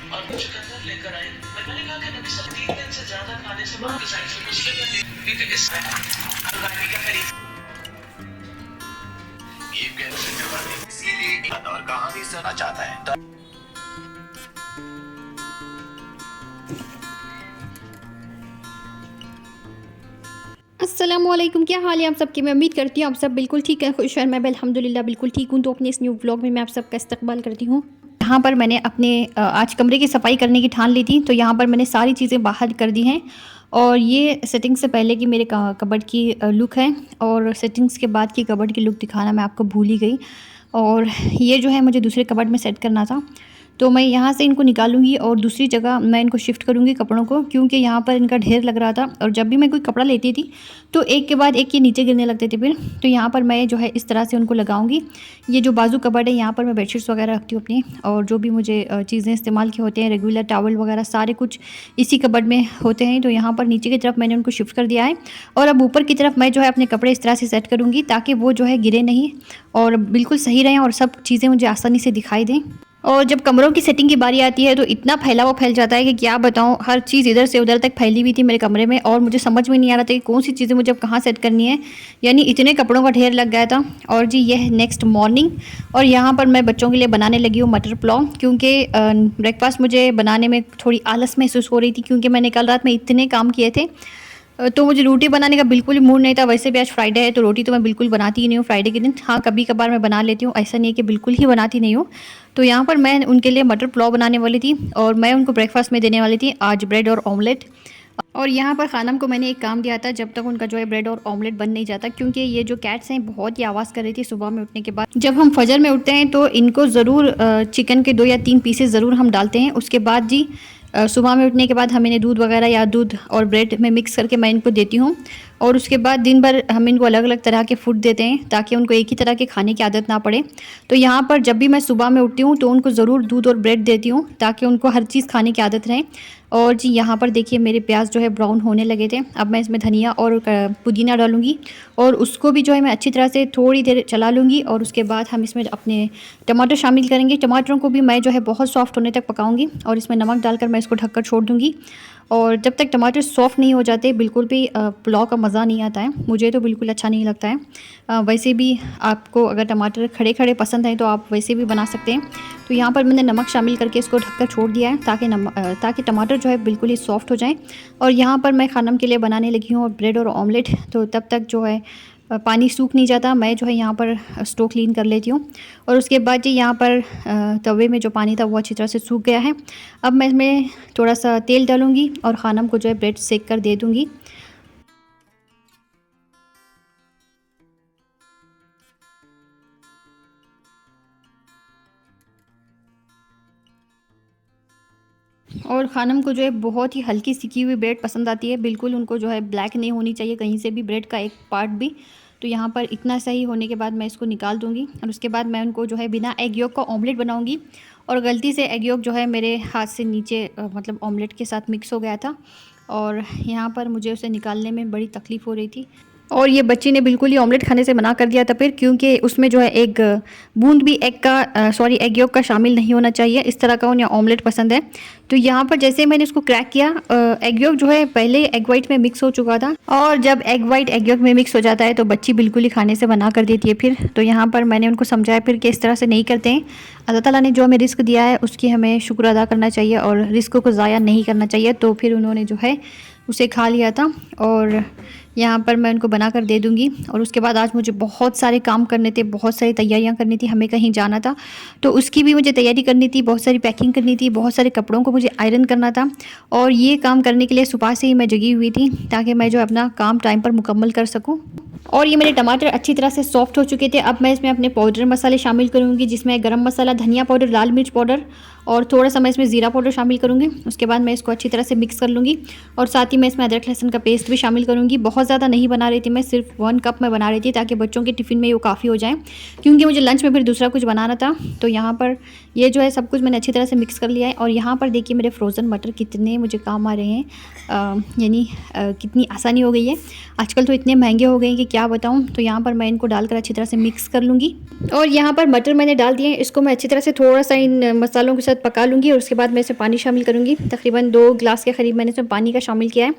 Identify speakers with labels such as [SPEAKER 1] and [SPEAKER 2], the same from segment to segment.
[SPEAKER 1] और कुछ चुकंदर लेकर आए। मैंने कहा कि नबी सब 3 दिन से ज्यादा खाने से बहुत डिसाइड से मुस्लिम में क्योंकि इस कुर्बानी का खरीद ये कैसे जवाब इसीलिए और कहानी सुनना चाहता है।
[SPEAKER 2] अस्सलामुअलैकुम, क्या हाल है आप सबकी। मैं उम्मीद करती हूँ आप सब बिल्कुल ठीक है, खुश हैं। मैं भी अल्हम्दुलिल्लाह बिल्कुल ठीक हूँ। तो अपने इस न्यू व्लॉग में मैं आप सबका इस्तकबाल करती हूँ। यहाँ पर मैंने अपने आज कमरे की सफाई करने की ठान ली थी, तो यहाँ पर मैंने सारी चीज़ें बाहर कर दी हैं। और ये सेटिंग से पहले की मेरे कबर्ड की लुक है, और सेटिंग्स के बाद की कबर्ड की लुक दिखाना मैं आपको भूल ही गई। और ये जो है मुझे दूसरे कबर्ड में सेट करना था, तो मैं यहाँ से इनको निकालूंगी और दूसरी जगह मैं इनको शिफ्ट करूँगी कपड़ों को, क्योंकि यहाँ पर इनका ढेर लग रहा था। और जब भी मैं कोई कपड़ा लेती थी तो एक के बाद एक ये नीचे गिरने लगते थे फिर। तो यहाँ पर मैं जो है इस तरह से उनको लगाऊंगी। ये जो बाजू कबर्ड है, यहाँ पर मैं बेडशीट्स वगैरह रखती हूँ अपनी, और जो भी मुझे चीज़ें इस्तेमाल की होते हैं, रेगुलर टॉवल वगैरह सारे कुछ इसी कबर्ड में होते हैं। तो यहाँ पर नीचे की तरफ मैंने उनको शिफ्ट कर दिया है, और अब ऊपर की तरफ मैं जो है अपने कपड़े इस तरह से सेट करूँगी ताकि वो जो है गिरे नहीं और बिल्कुल सही रहें और सब चीज़ें मुझे आसानी से दिखाई दें। और जब कमरों की सेटिंग की बारी आती है तो इतना फैलाव फैल जाता है कि क्या बताऊं। हर चीज़ इधर से उधर तक फैली हुई थी मेरे कमरे में, और मुझे समझ में नहीं आ रहा था कि कौन सी चीज़ें मुझे अब कहाँ सेट करनी है। यानी इतने कपड़ों का ढेर लग गया था। और जी यह है नेक्स्ट मॉर्निंग, और यहाँ पर मैं बच्चों के लिए बनाने लगी हूँ मटर पुलाव, क्योंकि ब्रेकफास्ट मुझे बनाने में थोड़ी आलस महसूस हो रही थी, क्योंकि मैंने कल रात में इतने काम किए थे। तो मुझे रोटी बनाने का बिल्कुल ही मूड नहीं था। वैसे भी आज फ्राइडे है, तो रोटी तो मैं बिल्कुल बनाती ही नहीं हूँ फ्राइडे के दिन। हाँ, कभी कभार मैं बना लेती हूँ, ऐसा नहीं है कि बिल्कुल ही बनाती नहीं हूँ। तो यहाँ पर मैं उनके लिए मटर पुलाव बनाने वाली थी, और मैं उनको ब्रेकफास्ट में देने वाली थी आज ब्रेड और ऑमलेट। और यहाँ पर खानम को मैंने एक काम दिया था, जब तक उनका जो है ब्रेड और ऑमलेट बन नहीं जाता, क्योंकि ये जो कैट्स हैं बहुत ही आवाज़ कर रही थी सुबह में उठने के बाद। जब हम फजर में उठते हैं तो इनको ज़रूर चिकन के 2 या 3 पीसेस ज़रूर हम डालते हैं। उसके बाद जी सुबह में उठने के बाद हम इन्हें दूध वगैरह या दूध और ब्रेड में मिक्स करके मैं इनको देती हूँ। और उसके बाद दिन भर हम इनको अलग अलग तरह के फूड देते हैं, ताकि उनको एक ही तरह के खाने की आदत ना पड़े। तो यहाँ पर जब भी मैं सुबह में उठती हूँ तो उनको ज़रूर दूध और ब्रेड देती हूँ, ताकि उनको हर चीज़ खाने की आदत रहे। और जी यहाँ पर देखिए मेरे प्याज जो है ब्राउन होने लगे थे। अब मैं इसमें धनिया और पुदीना डालूंगी, और उसको भी जो है मैं अच्छी तरह से थोड़ी देर चला लूँगी। और उसके बाद हम इसमें अपने टमाटर शामिल करेंगे। टमाटरों को भी मैं जो है बहुत सॉफ्ट होने तक पकाऊंगी, और इसमें नमक डालकर मैं इसको ढककर छोड़ दूँगी। और जब तक टमाटर सॉफ्ट नहीं हो जाते बिल्कुल भी पुलाव का मज़ा नहीं आता है। मुझे तो बिल्कुल अच्छा नहीं लगता है। वैसे भी आपको अगर टमाटर खड़े खड़े पसंद हैं तो आप वैसे भी बना सकते हैं। तो यहाँ पर मैंने नमक शामिल करके इसको ढककर छोड़ दिया है, ताकि टमाटर जो है बिल्कुल ही सॉफ्ट हो जाए। और यहाँ पर मैं खानम के लिए बनाने लगी हूँ ब्रेड और ऑमलेट। तो तब तक जो है पानी सूख नहीं जाता, मैं जो है यहाँ पर स्टोव क्लीन कर लेती हूँ। और उसके बाद जी यहाँ पर तवे में जो पानी था वो अच्छी तरह से सूख गया है। अब मैं इसमें थोड़ा सा तेल डालूँगी और खानम को जो है ब्रेड सेक कर दे दूँगी। और खानम को जो है बहुत ही हल्की सिकी हुई ब्रेड पसंद आती है, बिल्कुल उनको जो है ब्लैक नहीं होनी चाहिए कहीं से भी ब्रेड का एक पार्ट भी। तो यहाँ पर इतना सही होने के बाद मैं इसको निकाल दूँगी, और उसके बाद मैं उनको जो है बिना एग योक का ऑमलेट बनाऊँगी। और गलती से एग योक जो है मेरे हाथ से नीचे मतलब ऑमलेट के साथ मिक्स हो गया था, और यहाँ पर मुझे उसे निकालने में बड़ी तकलीफ़ हो रही थी। और ये बच्ची ने बिल्कुल ही ऑमलेट खाने से मना कर दिया था फिर, क्योंकि उसमें जो है एक बूंद भी एग योक का शामिल नहीं होना चाहिए। इस तरह का उन्हें ऑमलेट पसंद है। तो यहाँ पर जैसे मैंने इसको क्रैक किया, एग योक जो है पहले एग वाइट में मिक्स हो चुका था, और जब एग वाइट एग योक में मिक्स हो जाता है तो बच्ची बिल्कुल ही खाने से मना कर देती है फिर। तो यहाँ पर मैंने उनको समझाया फिर कि इस तरह से नहीं करते हैं। अल्लाह ताला ने जो हमें रिस्क दिया है उसकी हमें शुक्र अदा करना चाहिए, और रिस्क को ज़ाया नहीं करना चाहिए। तो फिर उन्होंने जो है उसे खा लिया था, और यहाँ पर मैं उनको बना कर दे दूँगी। और उसके बाद आज मुझे बहुत सारे काम करने थे, बहुत सारी तैयारियाँ करनी थी, हमें कहीं जाना था तो उसकी भी मुझे तैयारी करनी थी, बहुत सारी पैकिंग करनी थी, बहुत सारे कपड़ों को मुझे आयरन करना था। और ये काम करने के लिए सुबह से ही मैं जगी हुई थी, ताकि मैं जो अपना काम टाइम पर मुकम्मल कर सकूँ। और ये मेरे टमाटर अच्छी तरह से सॉफ्ट हो चुके थे। अब मैं इसमें अपने पाउडर मसाले शामिल करूँगी, जिसमें गरम मसाला, धनिया पाउडर, लाल मिर्च पाउडर, और थोड़ा सा मैं इसमें ज़ीरा पाउडर शामिल करूँगी। उसके बाद मैं इसको अच्छी तरह से मिक्स कर लूँगी, और साथ ही मैं इसमें अदरक लहसुन का पेस्ट भी शामिल करूँगी। बहुत ज़्यादा नहीं बना रही थी मैं, सिर्फ 1 कप में बना रही थी, ताकि बच्चों के टिफ़िन में वो काफ़ी हो जाए, क्योंकि मुझे लंच में फिर दूसरा कुछ बनाना था। तो यहाँ पर ये जो है सब कुछ मैंने अच्छी तरह से मिक्स कर लिया है। और यहाँ पर देखिए मेरे फ्रोज़न मटर कितने मुझे काम आ रहे हैं, यानी कितनी आसानी हो गई है। आजकल तो इतने महंगे हो गए हैं कि क्या बताऊं। तो यहाँ पर मैं इनको डालकर अच्छी तरह से मिक्स कर लूँगी। और यहाँ पर मटर मैंने डाल दिए हैं, इसको मैं अच्छी तरह से थोड़ा सा इन मसालों के साथ पका लूँगी। और उसके बाद मैं इसमें पानी शामिल करूँगी। तकरीबन 2 गिलास के करीब मैंने इसमें पानी का शामिल किया है।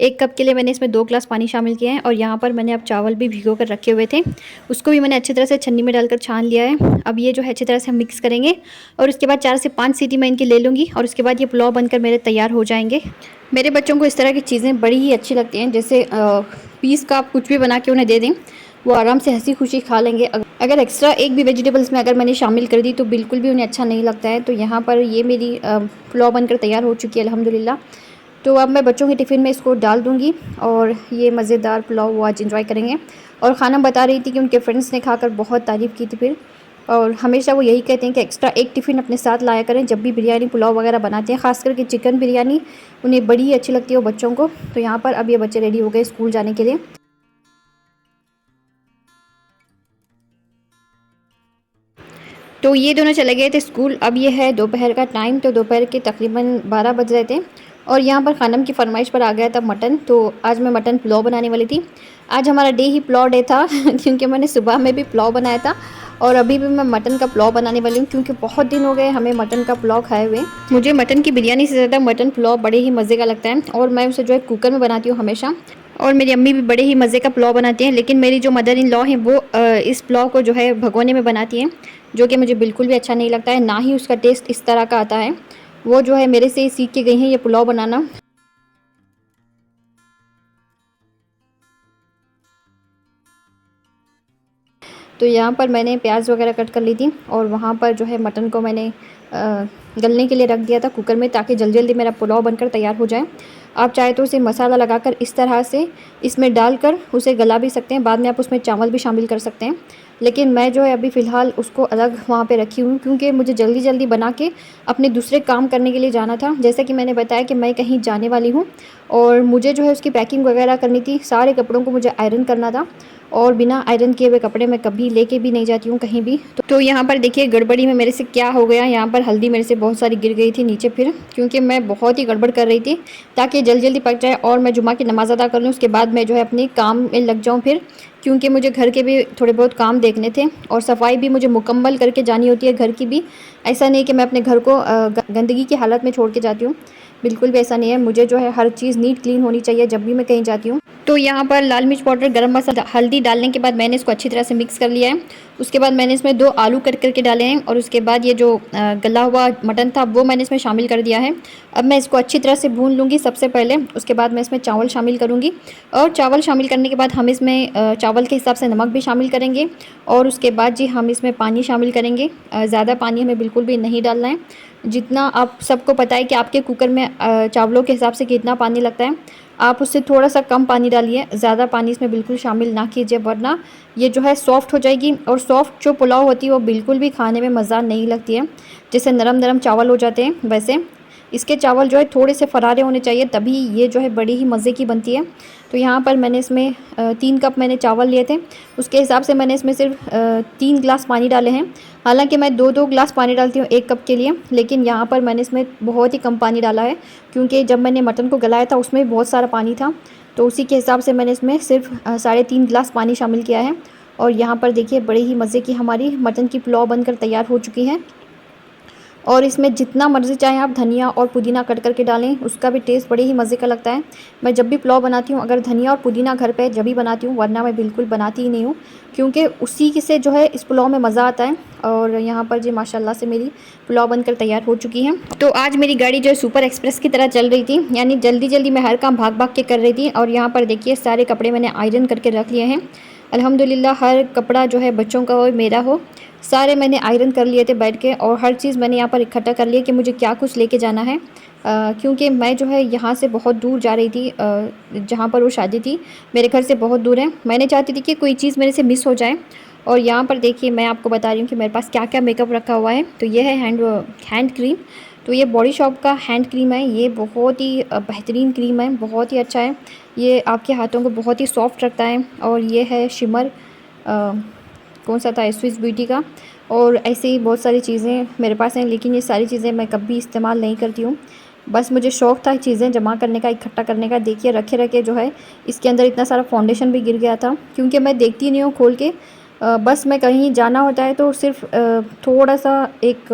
[SPEAKER 2] 1 कप के लिए मैंने इसमें 2 गिलास पानी शामिल किया है। और यहाँ पर मैंने अब चावल भी भिगो कर रखे हुए थे, उसको भी मैंने अच्छी तरह से छन्नी में डालकर छान लिया है। अब ये जो है अच्छी तरह से हम मिक्स करेंगे और उसके बाद 4 से 5 सीटी मैं इनकी ले लूँगी। और उसके बाद ये पुलाव बनकर मेरे तैयार हो जाएंगे। मेरे बच्चों को इस तरह की चीज़ें बड़ी ही अच्छी लगती हैं। जैसे पीस का आप कुछ भी बना के उन्हें दे दें, वो आराम से हंसी खुशी खा लेंगे। अगर एक्स्ट्रा एक भी वेजिटेबल्स में अगर मैंने शामिल कर दी तो बिल्कुल भी उन्हें अच्छा नहीं लगता है। तो यहाँ पर ये मेरी पुलाव बनकर तैयार हो चुकी है अल्हम्दुलिल्लाह। तो अब मैं बच्चों के टिफ़िन में इसको डाल दूँगी और ये मज़ेदार पुलाव वो आज एंजॉय करेंगे। और खाना बता रही थी कि उनके फ्रेंड्स ने खाकर बहुत तारीफ़ की थी फिर। और हमेशा वो यही कहते हैं कि एक्स्ट्रा एक टिफ़िन अपने साथ लाया करें जब भी बिरयानी पुलाव वगैरह बनाते हैं, ख़ास करके चिकन बिरयानी उन्हें बड़ी ही अच्छी लगती है वो बच्चों को। तो यहाँ पर अब ये बच्चे रेडी हो गए स्कूल जाने के लिए। तो ये दोनों चले गए थे स्कूल। अब ये है दोपहर का टाइम, तो दोपहर के तकरीबन 12 बज रहे थे। और यहाँ पर खानम की फरमाइश पर आ गया था मटन। तो आज मैं मटन पुलाव बनाने वाली थी। आज हमारा डे ही पुलाव डे था क्योंकि मैंने सुबह में भी पुलाव बनाया था और अभी भी मैं मटन का पुलाव बनाने वाली हूँ, क्योंकि बहुत दिन हो गए हमें मटन का पुलाव खाए हुए। मुझे मटन की बिरयानी से ज़्यादा मटन पुलाव बड़े ही मज़े का लगता है और मैं उसे जो है कुकर में बनाती हूँ हमेशा। और मेरी अम्मी भी बड़े ही मज़े का पुलाव बनाती हैं, लेकिन मेरी जो मदर इन लॉ हैं वो इस पुलाव को जो है भगोने में बनाती हैं, जो कि मुझे बिल्कुल भी अच्छा नहीं लगता है, ना ही उसका टेस्ट इस तरह का आता है। वो जो है मेरे से ही सीख के गई हैं ये पुलाव बनाना। तो यहाँ पर मैंने प्याज वगैरह कट कर ली थी और वहाँ पर जो है मटन को मैंने गलने के लिए रख दिया था कुकर में, ताकि जल्दी जल्दी मेरा पुलाव बनकर तैयार हो जाए। आप चाहे तो उसे मसाला लगाकर इस तरह से इसमें डालकर उसे गला भी सकते हैं, बाद में आप उसमें चावल भी शामिल कर सकते हैं। लेकिन मैं जो है अभी फ़िलहाल उसको अलग वहाँ पे रखी हूँ, क्योंकि मुझे जल्दी जल्दी बना के अपने दूसरे काम करने के लिए जाना था। जैसा कि मैंने बताया कि मैं कहीं जाने वाली हूँ और मुझे जो है उसकी पैकिंग वगैरह करनी थी, सारे कपड़ों को मुझे आयरन करना था। और बिना आयरन किए हुए कपड़े मैं कभी लेके भी नहीं जाती हूँ कहीं भी। तो यहाँ पर देखिए गड़बड़ी में मेरे से क्या हो गया, यहाँ पर हल्दी मेरे से बहुत सारी गिर गई थी नीचे फिर, क्योंकि मैं बहुत ही गड़बड़ कर रही थी ताकि जल्दी जल्दी पक जाए और मैं जुमा की नमाज़ अदा कर लूँ। उसके बाद मैं जो है अपने काम में लग जाऊँ फिर, क्योंकि मुझे घर के भी थोड़े बहुत काम देखने थे और सफाई भी मुझे मुकम्मल करके जानी होती है घर की भी। ऐसा नहीं कि मैं अपने घर को गंदगी की हालत में छोड़ के जाती हूँ, बिल्कुल भी ऐसा नहीं है। मुझे जो है हर चीज़ नीट क्लीन होनी चाहिए जब भी मैं कहीं जाती हूँ। तो यहाँ पर लाल मिर्च पाउडर, गरम मसाला, हल्दी डालने के बाद मैंने इसको अच्छी तरह से मिक्स कर लिया है। उसके बाद मैंने इसमें 2 आलू कट करके डाले हैं और उसके बाद ये जो गला हुआ मटन था वो मैंने इसमें शामिल कर दिया है। अब मैं इसको अच्छी तरह से भून लूँगी सबसे पहले, उसके बाद मैं इसमें चावल शामिल करूँगी। और चावल शामिल करने के बाद हम इसमें चावल के हिसाब से नमक भी शामिल करेंगे और उसके बाद जी हम इसमें पानी शामिल करेंगे। ज़्यादा पानी हमें बिल्कुल भी नहीं डालना है। जितना आप सबको पता है कि आपके कुकर में चावलों के हिसाब से कितना पानी लगता है, आप उससे थोड़ा सा कम पानी डालिए, ज़्यादा पानी इसमें बिल्कुल शामिल ना कीजिए, वरना ये जो है सॉफ़्ट हो जाएगी। और सॉफ़्ट जो पुलाव होती है वो बिल्कुल भी खाने में मज़ा नहीं लगती है। जैसे नरम नरम चावल हो जाते हैं वैसे इसके चावल जो है थोड़े से फरारे होने चाहिए, तभी ये जो है बड़ी ही मज़े की बनती है। तो यहाँ पर मैंने इसमें 3 कप मैंने चावल लिए थे, उसके हिसाब से मैंने इसमें सिर्फ 3 गिलास पानी डाले हैं। हालांकि मैं 2-2 गिलास पानी डालती हूँ 1 कप के लिए, लेकिन यहाँ पर मैंने इसमें बहुत ही कम पानी डाला है, क्योंकि जब मैंने मटन को गलाया था उसमें बहुत सारा पानी था। तो उसी के हिसाब से मैंने इसमें सिर्फ 3.5 गिलास पानी शामिल किया है। और यहाँ पर देखिए बड़ी ही मज़े की हमारी मटन की पुलाव बनकर तैयार हो चुकी है। और इसमें जितना मर्ज़ी चाहें आप धनिया और पुदीना कट करके डालें, उसका भी टेस्ट बड़े ही मज़े का लगता है। मैं जब भी पुलाव बनाती हूँ अगर धनिया और पुदीना घर पे जब भी बनाती हूँ, वरना मैं बिल्कुल बनाती ही नहीं हूँ, क्योंकि उसी से जो है इस पुलाव में मज़ा आता है। और यहाँ पर जी माशाल्लाह से मेरी पुलाव बनकर तैयार हो चुकी है। तो आज मेरी गाड़ी जो है सुपर एक्सप्रेस की तरह चल रही थी, यानी जल्दी जल्दी मैं हर काम भाग भाग के कर रही थी। और यहाँ पर देखिए सारे कपड़े मैंने आयरन करके रख लिए हैं अल्हम्दुलिल्लाह। हर कपड़ा जो है बच्चों का हो मेरा हो, सारे मैंने आयरन कर लिए थे बैठ के। और हर चीज़ मैंने यहाँ पर इकट्ठा कर लिया कि मुझे क्या कुछ लेके जाना है, क्योंकि मैं जो है यहाँ से बहुत दूर जा रही थी। जहाँ पर वो शादी थी मेरे घर से बहुत दूर है। मैंने चाहती थी कि कोई चीज़ मेरे से मिस हो जाए। और यहाँ पर देखिए मैं आपको बता रही हूँ कि मेरे पास क्या क्या मेकअप रखा हुआ है। तो ये है हैंड क्रीम। तो ये बॉडी शॉप का हैंड क्रीम है, ये बहुत ही बेहतरीन क्रीम है, बहुत ही अच्छा है। ये आपके हाथों को बहुत ही सॉफ्ट रखता है। और ये है शिमर, कौन सा था, स्विस ब्यूटी का। और ऐसे ही बहुत सारी चीज़ें मेरे पास हैं, लेकिन ये सारी चीज़ें मैं कभी इस्तेमाल नहीं करती हूँ। बस मुझे शौक़ था चीज़ें जमा करने का, इकट्ठा करने का। देखिए रखे रखे जो है इसके अंदर इतना सारा फाउंडेशन भी गिर गया था, क्योंकि मैं देखती नहीं हूँ खोल के। बस मैं कहीं जाना होता है तो सिर्फ थोड़ा सा एक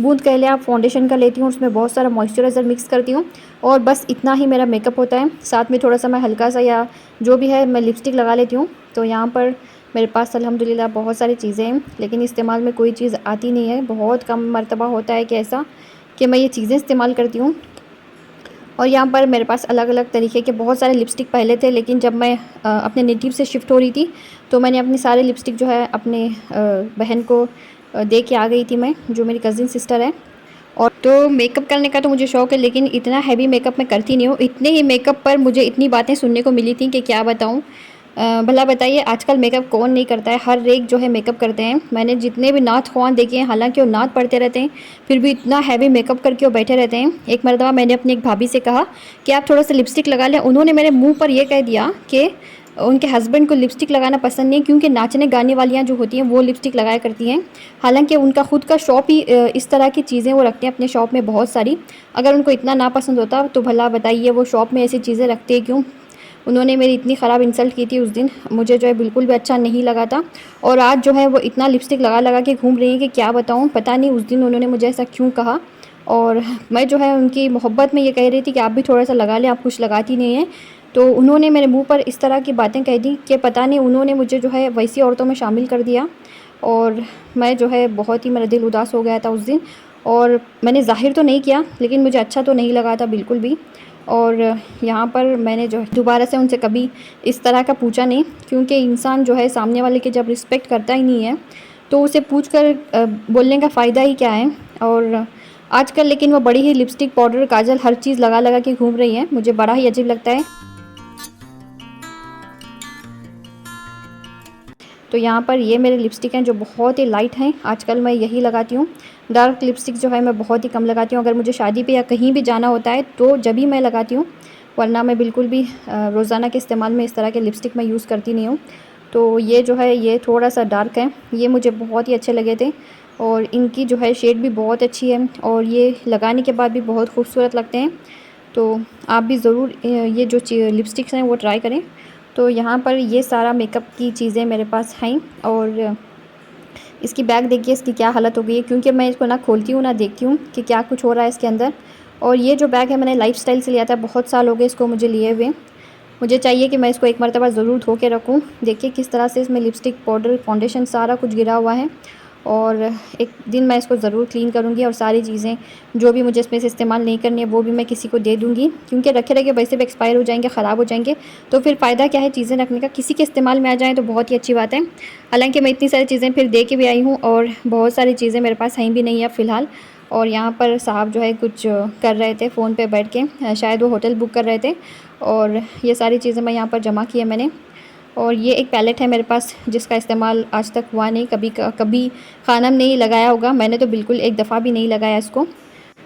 [SPEAKER 2] बूंद कह लें आप फाउंडेशन का लेती हूँ, उसमें बहुत सारा मॉइस्चराइज़र मिक्स करती हूँ और बस इतना ही मेरा मेकअप होता है। साथ में थोड़ा सा मैं हल्का सा या जो भी है मैं लिपस्टिक लगा लेती हूँ। तो यहाँ पर मेरे पास अल्हम्दुलिल्लाह बहुत सारी चीज़ें हैं, लेकिन इस्तेमाल में कोई चीज़ आती नहीं है। बहुत कम मर्तबा होता है कि ऐसा कि मैं ये चीज़ें इस्तेमाल करती हूँ। और यहाँ पर मेरे पास अलग अलग तरीके के बहुत सारे लिपस्टिक पहले थे, लेकिन जब मैं अपने नेटिव से शिफ्ट हो रही थी तो मैंने अपने सारे लिपस्टिक जो है अपने बहन को दे के आ गई थी मैं, जो मेरी कज़िन सिस्टर है। और तो मेकअप करने का तो मुझे शौक़ है, लेकिन इतना हैवी मेकअप मैं करती नहीं हूँ। इतने ही मेकअप पर मुझे इतनी बातें सुनने को मिली थी कि क्या बताऊँ। भला बताइए आजकल मेकअप कौन नहीं करता है, हर एक जो है मेकअप करते हैं। मैंने जितने भी नात ख्वान देखे हैं, हालांकि वो नात पढ़ते रहते हैं, फिर भी इतना हैवी मेकअप करके वो बैठे रहते हैं। एक मरतबा मैंने अपनी एक भाभी से कहा कि आप थोड़ा सा लिपस्टिक लगा लें। उन्होंने मेरे मुँह पर यह कह दिया कि उनके हस्बैंड को लिपस्टिक लगाना पसंद नहीं है, क्योंकि नाचने गाने वालियाँ जो होती हैं वो लिपस्टिक लगाया करती हैं। हालांकि उनका खुद का शॉप ही इस तरह की चीज़ें वो रखते हैं अपने शॉप में बहुत सारी। अगर उनको इतना ना पसंद होता तो भला बताइए वो शॉप में ऐसी चीज़ें रखते हैं क्यों। उन्होंने मेरी इतनी ख़राब इंसल्ट की थी उस दिन, मुझे जो है बिल्कुल भी अच्छा नहीं लगा था। और आज जो है वो इतना लिपस्टिक लगा लगा के घूम रही है कि क्या बताऊँ। पता नहीं उस दिन उन्होंने मुझे ऐसा क्यों कहा। और मैं जो है उनकी मोहब्बत में ये कह रही थी कि आप भी थोड़ा सा लगा लें, आप कुछ लगाती नहीं हैं। तो उन्होंने मेरे मुंह पर इस तरह की बातें कह दी कि पता नहीं उन्होंने मुझे जो है वैसी औरतों में शामिल कर दिया। और मैं जो है बहुत ही, मेरा दिल उदास हो गया था उस दिन। और मैंने ज़ाहिर तो नहीं किया, लेकिन मुझे अच्छा तो नहीं लगा था बिल्कुल भी। और यहाँ पर मैंने जो है दोबारा से उनसे कभी इस तरह का पूछा नहीं, क्योंकि इंसान जो है सामने वाले की जब रिस्पेक्ट करता ही नहीं है तो उसे पूछकर बोलने का फ़ायदा ही क्या है। और आजकल लेकिन वो बड़ी ही लिपस्टिक, पाउडर, काजल हर चीज़ लगा लगा के घूम रही हैं, मुझे बड़ा ही अजीब लगता है। तो यहाँ पर ये मेरे लिपस्टिक हैं जो बहुत ही लाइट हैं, आजकल मैं यही लगाती हूँ। डार्क लिपस्टिक जो है मैं बहुत ही कम लगाती हूँ। अगर मुझे शादी पे या कहीं भी जाना होता है तो जब ही मैं लगाती हूँ, वरना मैं बिल्कुल भी रोज़ाना के इस्तेमाल में इस तरह के लिपस्टिक मैं यूज़ करती नहीं हूँ। तो ये जो है ये थोड़ा सा डार्क है, ये मुझे बहुत ही अच्छे लगे थे और इनकी जो है शेड भी बहुत अच्छी है और ये लगाने के बाद भी बहुत खूबसूरत लगते हैं। तो आप भी ज़रूर ये जो लिपस्टिक्स हैं वो ट्राई करें। तो यहाँ पर ये सारा मेकअप की चीज़ें मेरे पास हैं और इसकी बैग देखिए इसकी क्या हालत हो गई है, क्योंकि मैं इसको ना खोलती हूँ ना देखती हूँ कि क्या कुछ हो रहा है इसके अंदर। और ये जो बैग है मैंने लाइफस्टाइल से लिया था, बहुत साल हो गए इसको मुझे लिए हुए। मुझे चाहिए कि मैं इसको एक मरतबा ज़रूर धो के रखूँ। देखिए किस तरह से इसमें लिपस्टिक, पाउडर, फाउंडेशन सारा कुछ गिरा हुआ है। और एक दिन मैं इसको ज़रूर क्लीन करूँगी और सारी चीज़ें जो भी मुझे इसमें से इस्तेमाल नहीं करनी है वो भी मैं किसी को दे दूँगी, क्योंकि रखे रखे वैसे भी एक्सपायर हो जाएंगे, ख़राब हो जाएंगे। तो फिर फ़ायदा क्या है चीज़ें रखने का, किसी के इस्तेमाल में आ जाएँ तो बहुत ही अच्छी बात है। हालांकि मैं इतनी सारी चीज़ें फिर दे के भी आई हूँ और बहुत सारी चीज़ें मेरे पास हैं भी नहीं है फ़िलहाल। और यहाँ पर साहब जो है कुछ कर रहे थे फ़ोन पे बैठ के, शायद वो होटल बुक कर रहे थे। और ये सारी चीज़ें मैं यहाँ पर जमा की है मैंने। और ये एक पैलेट है मेरे पास जिसका इस्तेमाल आज तक हुआ नहीं, कभी खाना में नहीं लगाया होगा, मैंने तो बिल्कुल एक दफ़ा भी नहीं लगाया इसको।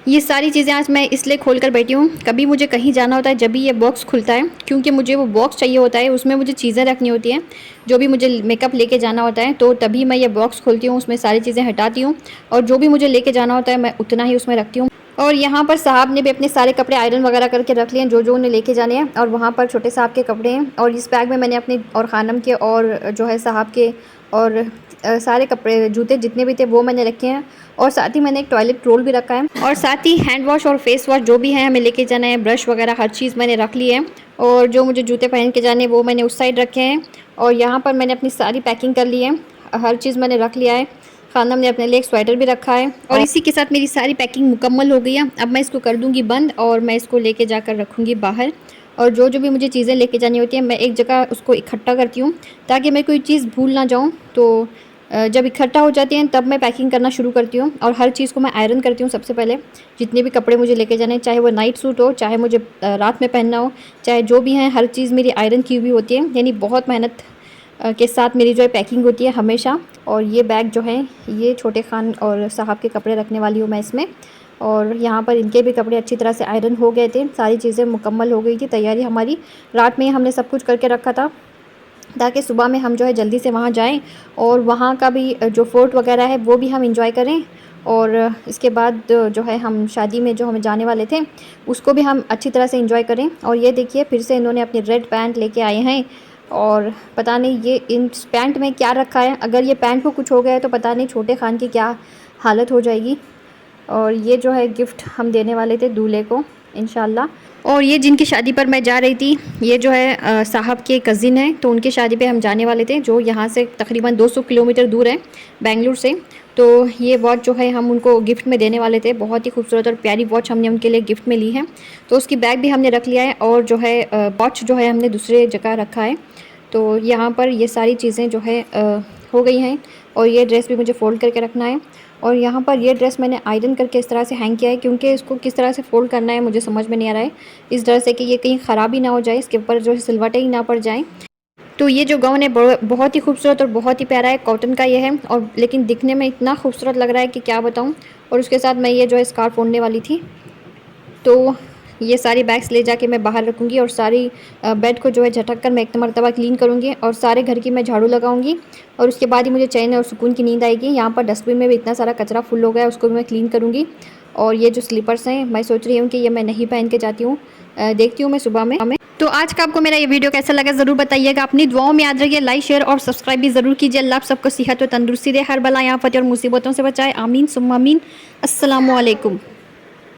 [SPEAKER 2] ये सारी चीज़ें आज मैं इसलिए खोल कर बैठी हूँ, कभी मुझे कहीं जाना होता है जब भी ये बॉक्स खुलता है, क्योंकि मुझे वो बॉक्स चाहिए होता है, उसमें मुझे चीज़ें रखनी होती हैं जो भी मुझे मेकअप लेके जाना होता है। तो तभी मैं ये बॉक्स खोलती हूँ, उसमें सारी चीज़ें हटाती हूँ और जो भी मुझे लेके जाना होता है मैं उतना ही उसमें रखती हूँ। और यहाँ पर साहब ने भी अपने सारे कपड़े आयरन वगैरह करके रख लिए हैं जो जो उन्हें लेके जाने हैं। और वहाँ पर छोटे साहब के कपड़े हैं और इस बैग में मैंने अपने और ख़ानम के और जो है साहब के और सारे कपड़े, जूते जितने भी थे वो मैंने रखे हैं। और साथ ही मैंने एक टॉयलेट रोल भी रखा है और साथ ही हैंड वॉश और फेस वॉश जो भी है हमें लेके जाना है, ब्रश वगैरह हर चीज़ मैंने रख ली है। और जो मुझे जूते पहन के जाने वो मैंने उस साइड रखे हैं। और यहाँ पर मैंने अपनी सारी पैकिंग कर ली है, हर चीज़ मैंने रख लिया है। खानम ने अपने लिए एक स्वेटर भी रखा है और इसी के साथ मेरी सारी पैकिंग मुकम्मल हो गई है। अब मैं इसको कर दूंगी बंद और मैं इसको लेके जाकर रखूँगी बाहर। और जो जो भी मुझे चीज़ें लेके जानी होती हैं मैं एक जगह उसको इकट्ठा करती हूँ ताकि मैं कोई चीज़ भूल ना जाऊँ। तो जब इकट्ठा हो जाती हैं तब मैं पैकिंग करना शुरू करती हूँ और हर चीज़ को मैं आयरन करती हूँ सबसे पहले। जितने भी कपड़े मुझे लेके जाने हैं, चाहे वो नाइट सूट हो, चाहे मुझे रात में पहनना हो, चाहे जो भी है, हर चीज़ मेरी आयरन की हुई होती है। यानी बहुत मेहनत के साथ मेरी जो है पैकिंग होती है हमेशा। और ये बैग जो है ये छोटे खान और साहब के कपड़े रखने वाली हूँ मैं इसमें। और यहाँ पर इनके भी कपड़े अच्छी तरह से आयरन हो गए थे, सारी चीज़ें मुकम्मल हो गई थी, तैयारी हमारी रात में ही हमने सब कुछ करके रखा था ताकि सुबह में हम जो है जल्दी से वहाँ जाएं और वहाँ का भी जो फोर्ट वगैरह है वो भी हम इंजॉय करें। और इसके बाद जो है हम शादी में जो हमें जाने वाले थे उसको भी हम अच्छी तरह से एंजॉय करें। और ये देखिए फिर से इन्होंने अपनी रेड पैंट लेके आए हैं और पता नहीं ये इन पैंट में क्या रखा है। अगर ये पैंट को कुछ हो गया है तो पता नहीं छोटे खान की क्या हालत हो जाएगी। और ये जो है गिफ्ट हम देने वाले थे दूल्हे को इंशाल्लाह। और ये जिनकी शादी पर मैं जा रही थी ये जो है साहब के कज़िन है, तो उनकी शादी पे हम जाने वाले थे जो यहाँ से तकरीबन 200 किलोमीटर दूर है बेंगलुरु से। तो ये वॉच जो है हम उनको गिफ्ट में देने वाले थे। बहुत ही खूबसूरत और प्यारी वॉच हमने उनके लिए गिफ्ट में ली है। तो उसकी बैग भी हमने रख लिया है और जो है वॉच जो है हमने दूसरे जगह रखा है। तो यहाँ पर ये सारी चीज़ें जो है हो गई हैं। और ये ड्रेस भी मुझे फ़ोल्ड करके रखना है। और यहाँ पर ये ड्रेस मैंने आयरन करके इस तरह से हैंग किया है क्योंकि इसको किस तरह से फ़ोल्ड करना है मुझे समझ में नहीं आ रहा है, इस तरह से कि ये कहीं ख़राब ही ना हो जाए, इसके ऊपर जो है सिलवटें ही ना पड़ जाएँ। तो ये जो गाउन है बहुत ही खूबसूरत और बहुत ही प्यारा है, कॉटन का ये है और लेकिन दिखने में इतना खूबसूरत लग रहा है कि क्या बताऊँ। और उसके साथ मैं ये जो है स्कार्फ ओढ़ने वाली थी। तो ये सारी बैग्स ले जाके मैं बाहर रखूँगी और सारी बेड को जो है झटक कर मैं एक मरतबा क्लीन करूँगी और सारे घर की मैं झाड़ू लगाऊँगी। और उसके बाद ही मुझे चैन और सुकून की नींद आएगी। यहाँ पर डस्टबिन में भी इतना सारा कचरा फुल हो गया है, उसको भी मैं क्लीन करूँगी। और ये जो स्लीपर्स हैं मैं सोच रही हूँ कि ये मैं नहीं पहन के जाती हूँ, देखती हूँ मैं सुबह में। तो आज का आपको मेरा ये वीडियो कैसा लगा ज़रूर बताइएगा। अपनी दुआओं में याद रखिए, लाइक शेयर और सब्सक्राइब भी ज़रूर कीजिए। अल्लाह आप सबको सेहत और तंदुरुस्ती दे, हर बला आफत और मुसीबतों से बचाए। आमीन सुम्मा आमीन। अस्सलामु अलैकुम।